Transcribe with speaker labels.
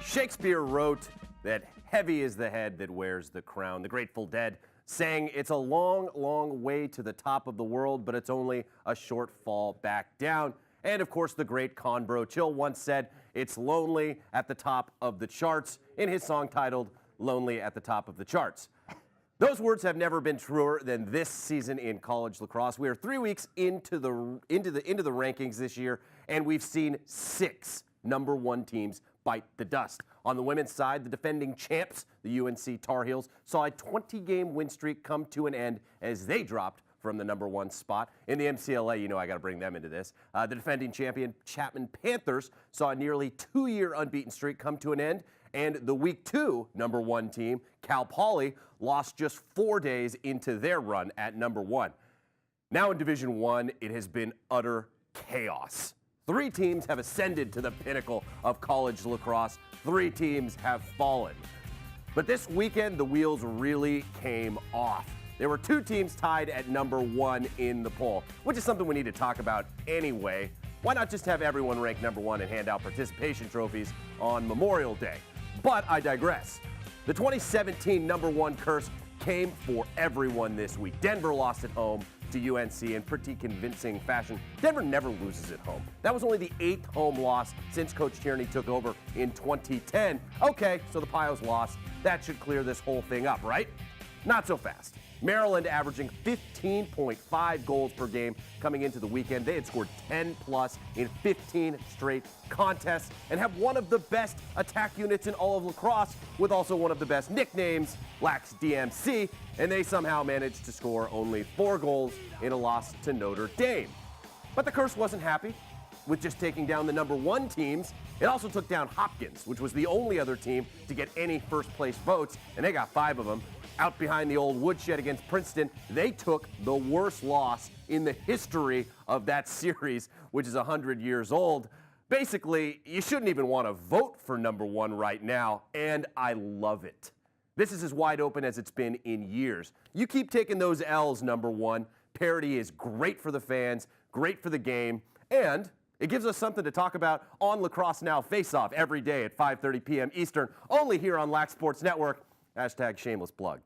Speaker 1: Shakespeare wrote that heavy is the head that wears the crown. The Grateful Dead sang it's a long, long way to the top of the world, but it's only a short fall back down. And of course, the great Conbro Chill once said it's lonely at the top of the charts in his song titled Lonely at the Top of the Charts. Those words have never been truer than this season in college lacrosse. We are 3 weeks into the rankings this year, and we've seen 6 number 1 teams bite the dust. On the women's side, the defending champs, the UNC Tar Heels, saw a 20-game win streak come to an end as they dropped from the number 1 spot. In the MCLA, you know I got to bring them into this. The defending champion Chapman Panthers saw a nearly 2-year unbeaten streak come to an end, and the Week 2 number 1 team, Cal Poly, lost just 4 days into their run at number 1. Now in Division 1, it has been utter chaos. 3 teams have ascended to the pinnacle of college lacrosse. 3 teams have fallen. But this weekend, the wheels really came off. There were 2 teams tied at number 1 in the poll, which is something we need to talk about anyway. Why not just have everyone ranked number 1 and hand out participation trophies on Memorial Day? But I digress. The 2017 number 1 curse came for everyone this week. Denver lost at home to UNC in pretty convincing fashion. Denver never loses at home. That was only the 8th home loss since Coach Tierney took over in 2010. Okay, so the Pios lost. That should clear this whole thing up, right? Not so fast. Maryland averaging 15.5 goals per game coming into the weekend. They had scored 10 plus in 15 straight contests and have one of the best attack units in all of lacrosse, with also one of the best nicknames, Lax DMC, and they somehow managed to score only 4 goals in a loss to Notre Dame. But the curse wasn't happy with just taking down the number 1 teams. It also took down Hopkins, which was the only other team to get any first place votes, and they got 5 of them. Out behind the old woodshed against Princeton, they took the worst loss in the history of that series, which is 100 years old. Basically, you shouldn't even want to vote for number 1 right now, and I love it. This is as wide open as it's been in years. You keep taking those L's, number 1. Parity is great for the fans, great for the game, and it gives us something to talk about on Lacrosse Now Face-Off every day at 5:30 p.m. Eastern, only here on Lax Sports Network. #shameless plug.